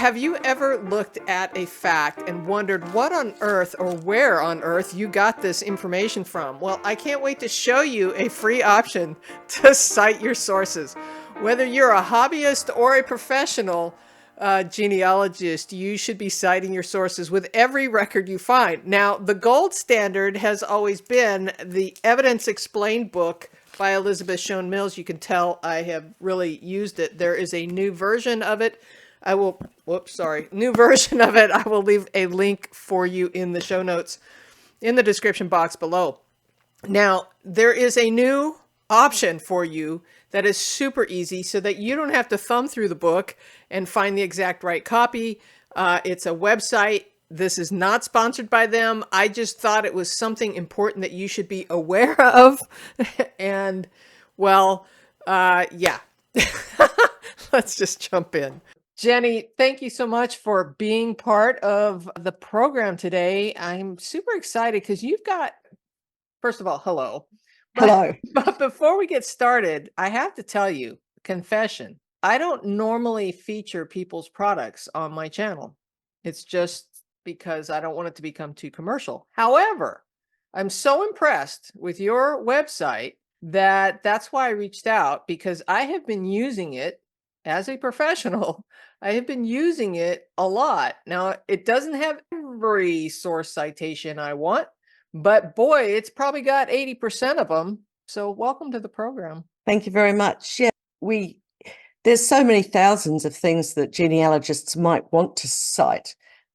Have you ever looked at a fact and wondered what on earth or where on earth you got this information from? Well, I can't wait to show you a free option to cite your sources. Whether you're a hobbyist or a professional genealogist, you should be citing your sources with every record you find. Now, the gold standard has always been the Evidence Explained book by Elizabeth Shown Mills. You can tell I have really used it. There is a new version of it. New version of it. I will leave a link for you in the show notes in the description box below. Now, there is a new option for you that is super easy so that you don't have to thumb through the book and find the exact right copy. It's a website. This is not sponsored by them. I just thought it was something important that you should be aware of. And, well, yeah. Let's just jump in. Jenny, thank you so much for being part of the program today. I'm super excited because you've got, first of all, hello. Hello. But before we get started, I have to tell you, confession, I don't normally feature people's products on my channel. It's just because I don't want it to become too commercial. However, I'm so impressed with your website that's why I reached out, because I have been using it as a professional. I have been using it a lot. Now, it doesn't have every source citation I want, but boy, it's probably got 80% of them. So welcome to the program. Thank you very much. Yeah, there's so many thousands of things that genealogists might want to cite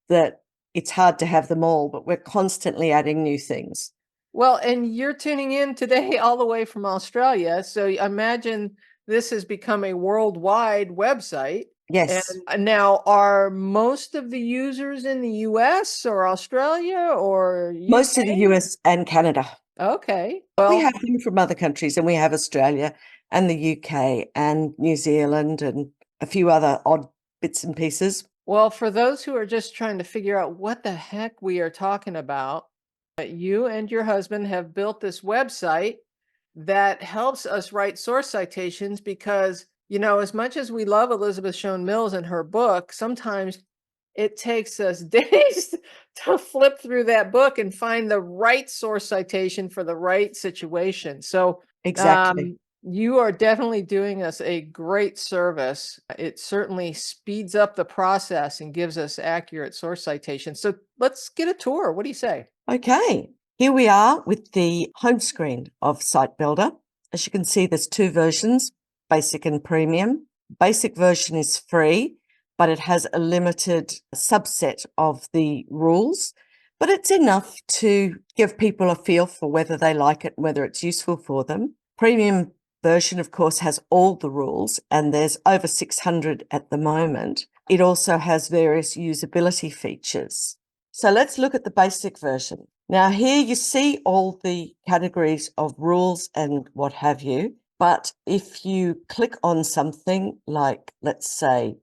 that it's hard to have them all, but we're constantly adding new things. Well, and you're tuning in today all the way from Australia. So imagine this has become a worldwide website. Yes. And now, are most of the users in the US or Australia or UK? Most of the US and Canada. Okay. We Well, have them from other countries, and we have Australia and the UK and New Zealand and a few other odd bits and pieces. well, for those who are just trying to figure out what the heck we are talking about, you and your husband have built this website that helps us write source citations because, you know, as much as we love Elizabeth Shown Mills and her book, sometimes it takes us days to flip through that book and find the right source citation for the right situation. So Exactly. you are definitely doing us a great service. It certainly speeds up the process and gives us accurate source citations. So let's get a tour. What do you say? Okay. Here we are with the home screen of cite-builder. As you can see, there's two versions, basic and premium. Basic version is free, but it has a limited subset of the rules, but it's enough to give people a feel for whether they like it and whether it's useful for them. Premium version, of course, has all the rules, and there's over 600 at the moment. It also has various usability features. So let's look at the basic version. Now here you see all the categories of rules and what have you, but if you click on something like, let's say,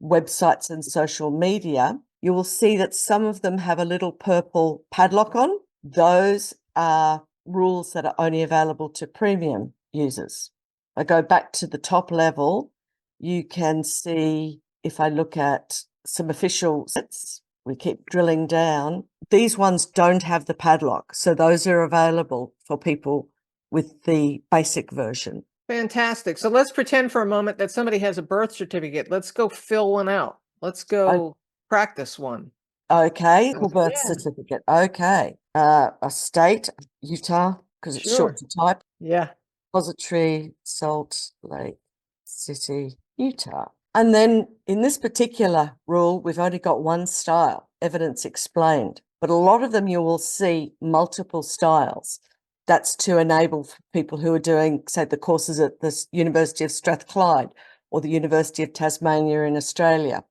websites and social media, you will see that some of them have a little purple padlock on. Those are rules that are only available to premium users. I go back to the top level, you can see, if I look at some official sites, we keep drilling down, these ones don't have the padlock. So those are available for people with the basic version. Fantastic. So let's pretend for a moment that somebody has a birth certificate. Let's go fill one out. Let's go practice one. Okay, birth certificate. Okay. A state, Utah, because it's short to type. Yeah. Depository, Salt Lake City, Utah. And then in this particular rule, we've only got one style, Evidence Explained, but a lot of them you will see multiple styles. That's to enable people who are doing, say, the courses at the University of Strathclyde or the University of Tasmania in Australia.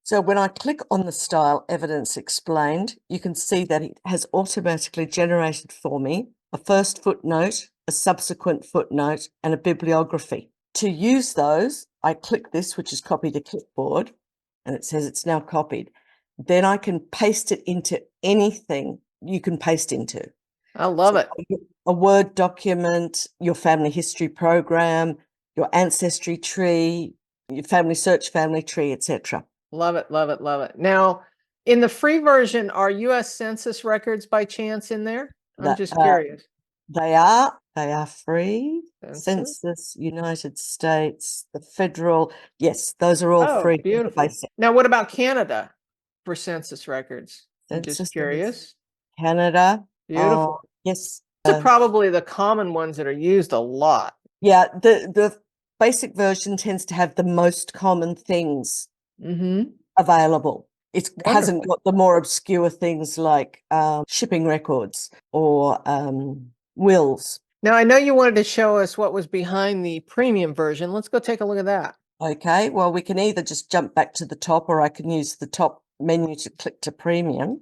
So when I click on the style Evidence Explained, you can see that it has automatically generated for me a first footnote, a subsequent footnote, and a bibliography. To use those, I click this, which is copy to clipboard, and it says it's now copied. Then I can paste it into anything you can paste into. I love it. A Word document, your family history program, your ancestry tree, your FamilySearch family tree, etc. Love it, love it, love it. Now, in the free version, are US Census records by chance in there? I'm That just curious. they are free. Census? Census, United States, the federal. Yes, those are all Oh, free. beautiful. Basic. Now, what about Canada for census records? I'm just Census curious. Canada. Beautiful. Yes. These are probably the common ones that are used a lot. Yeah, the basic version tends to have the most common things Mm-hmm. available. It hasn't Wonderful. got the more obscure things like shipping records or wills. Now, I know you wanted to show us what was behind the premium version. Let's go take a look at that. Okay, well, we can either just jump back to the top or I can use the top menu to click to premium.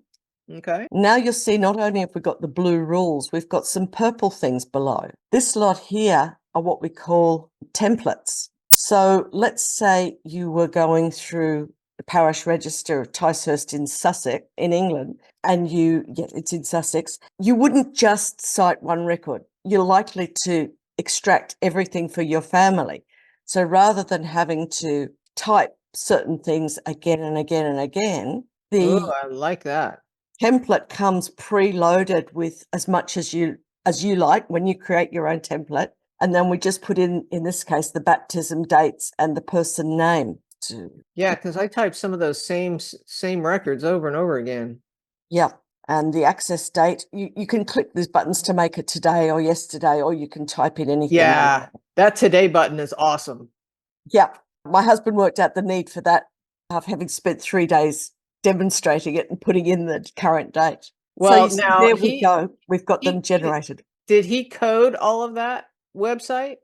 Okay. Now you'll see not only have we got the blue rules, we've got some purple things below. This lot here are what we call templates. So let's say you were going through the parish register of Ticehurst in Sussex, in England, and it's in Sussex, you wouldn't just cite one record. You're likely to extract everything for your family. So rather than having to type certain things again and again and again, Oh, the I like that. template comes preloaded with as much as you like when you create your own template. And then we just put in this case, the baptism dates and the person name. Yeah, because I typed some of those same records over and over again. Yeah. And the access date, you can click these buttons to make it today or yesterday, or you can type in anything. Yeah, that today button is awesome. Yeah. My husband worked out the need for that after having spent 3 days demonstrating it and putting in the current date. Well, So now there we go. We've got them he generated. did he code all of that website?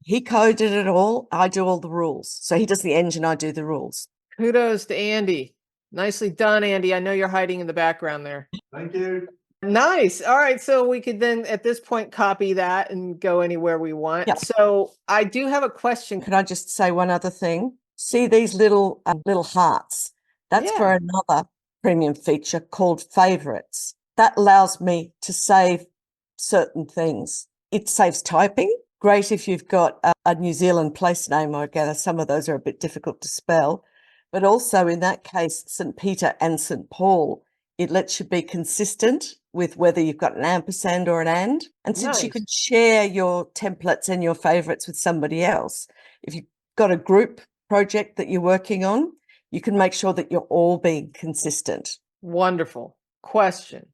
He coded it all. I do all the rules. So he does the engine, I do the rules. Kudos to Andy. Nicely done, Andy. I know you're hiding in the background there. Thank you. Nice. All right. So we could then at this point copy that and go anywhere we want. Yeah. So I do have a question. Could I just say one other thing? See these little hearts? That's for another premium feature called favorites. That allows me to save certain things. It saves typing. Great if you've got a New Zealand place name. I gather some of those are a bit difficult to spell. But also in that case, St. Peter and St. Paul, it lets you be consistent with whether you've got an ampersand or an and. And since you can share your templates and your favorites with somebody else, if you've got a group project that you're working on, you can make sure that you're all being consistent. Wonderful. Question.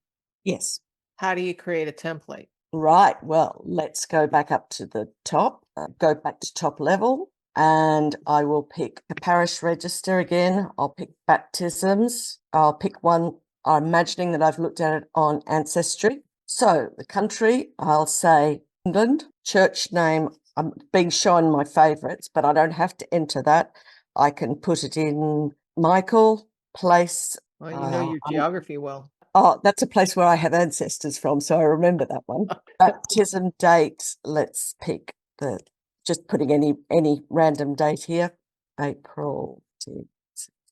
Yes. How do you create a template? Right. Well, let's go back up to the top, go back to top level, and I will pick a parish register again. I'll pick baptisms. I'll pick one. I'm imagining that I've looked at it on Ancestry. So the country, I'll say England. Church name, I'm being shown my favourites, but I don't have to enter that. I can put it in Michael, place. Well, you know your geography well. Oh, that's a place where I have ancestors from, so I remember that one. Baptism date, let's pick just putting any random date here. April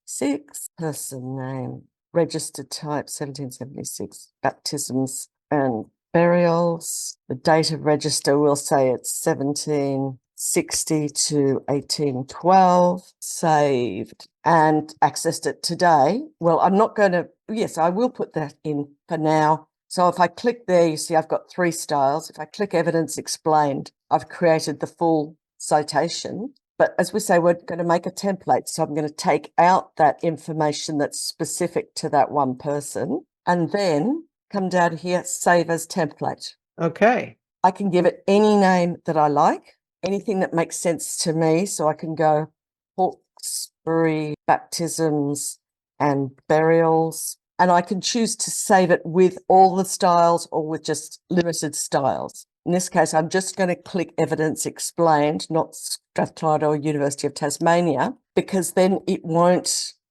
6, person name, registered type 1776, baptisms and burials. The date of register, we'll say it's 1760 to 1812, saved and accessed it today. Well, I'm not going to, yes, I will put that in for now. So if I click there, you see I've got 3 styles. If I click evidence explained, I've created the full citation. But as we say, we're going to make a template. So I'm going to take out that information that's specific to that one person and then come down here, save as template. Okay. I can give it any name that I like, anything that makes sense to me. So I can go Hawkesbury baptisms and burials. And I can choose to save it with all the styles or with just limited styles. In this case, I'm just going to click evidence explained, not Strathclyde or University of Tasmania, because then the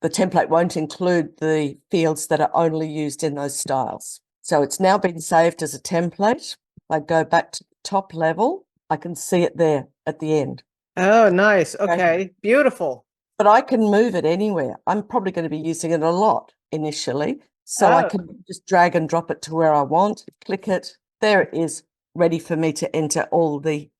template won't include the fields that are only used in those styles. So it's now been saved as a template. If I go back to the top level, I can see it there at the end. Oh, nice. Okay. Beautiful. But I can move it anywhere. I'm probably going to be using it a lot initially. So I can just drag and drop it to where I want, click it. There it is, ready for me to enter all the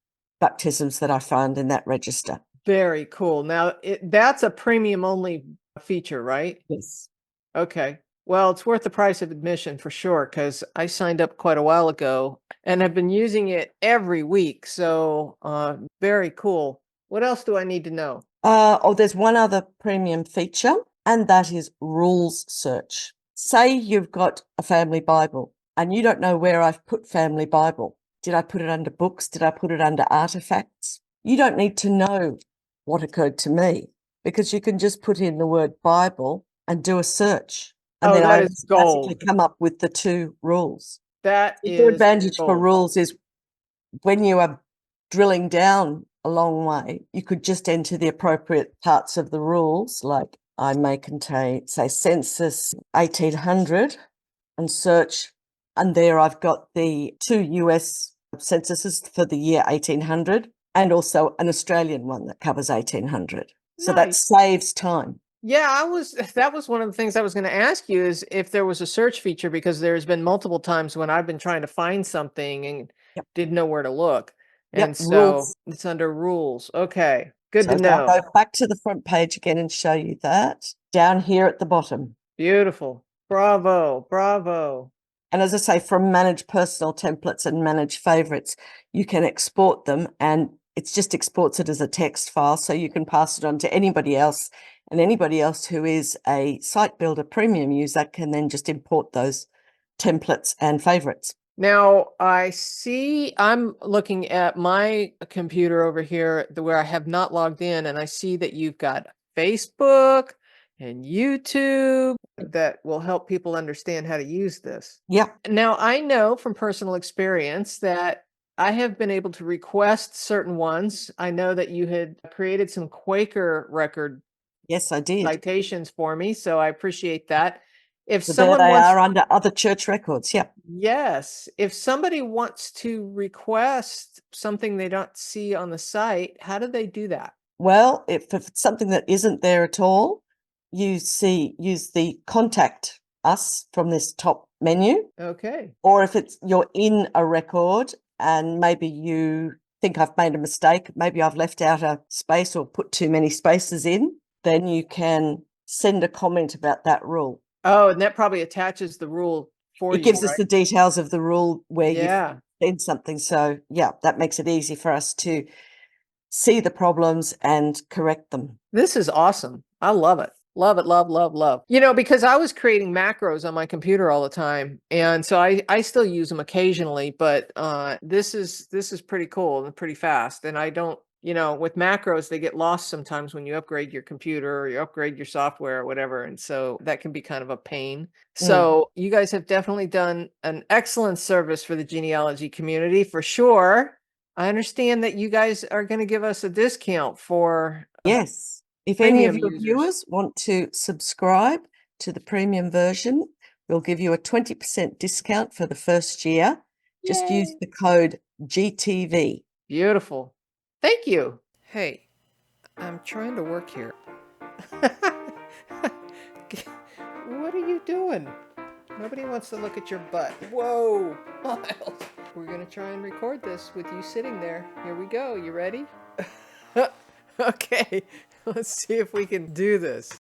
baptisms that I found in that register. Very cool. Now, that's a premium only feature, right? Yes. Okay. Well, it's worth the price of admission for sure, because I signed up quite a while ago and I've been using it every week. So, very cool. What else do I need to know? There's one other premium feature, and that is rules search. Say you've got a family Bible and you don't know where I've put family Bible. Did I put it under books? Did I put it under artifacts? You don't need to know what occurred to me, because you can just put in the word Bible and do a search. And Oh, then that I is automatically gold. come up with the two rules. That The other is advantage for gold. rules is when you are drilling down a long way, you could just enter the appropriate parts of the rules. Like I may contain, say, Census 1800 and search. And there I've got the 2 US censuses for the year 1800 and also an Australian one that covers 1800. So that Nice. saves time. Yeah, that was one of the things I was going to ask you, is if there was a search feature, because there's been multiple times when I've been trying to find something and Yep. didn't know where to look. And Yep. so Rules. it's under rules. Okay. Good So to I'll know. go back to the front page again and show you that down here at the bottom. Beautiful. Bravo. Bravo. And as I say, from manage personal templates and manage favorites, you can export them, and it's just exports it as a text file. So you can pass it on to anybody else, and anybody else who is a Site Builder premium user can then just import those templates and favorites. Now, I see I'm looking at my computer over here where I have not logged in, and I see that you've got Facebook and YouTube that will help people understand how to use this. Yeah. Now, I know from personal experience that I have been able to request certain ones. I know that you had created some Quaker record Yes, I did. citations for me, so I appreciate that. If So there someone they wants are under other church records. Yeah. Yes. If somebody wants to request something they don't see on the site, how do they do that? Well, if it's something that isn't there at all, use the contact us from this top menu. Okay. Or if it's you're in a record and maybe you think I've made a mistake, maybe I've left out a space or put too many spaces in, then you can send a comment about that rule. Oh, and that probably attaches the rule for It you, gives us right? the details of the rule where you've Yeah. said something. So yeah, that makes it easy for us to see the problems and correct them. This is awesome. I love it. Love it, love, love, love. You know, because I was creating macros on my computer all the time. And so I still use them occasionally, but this is pretty cool and pretty fast. And I don't, with macros, they get lost sometimes when you upgrade your computer or you upgrade your software or whatever. And so that can be kind of a pain. Mm. So you guys have definitely done an excellent service for the genealogy community for sure. I understand that you guys are going to give us a discount for Yes. If any of premium your users. viewers want to subscribe to the premium version, we'll give you a 20% discount for the first year. Just use Yay. the code GTV. Beautiful. Thank you. Hey, I'm trying to work here. What are you doing? Nobody wants to look at your butt. Whoa, Miles. We're going to try and record this with you sitting there. Here we go. You ready? Okay, let's see if we can do this.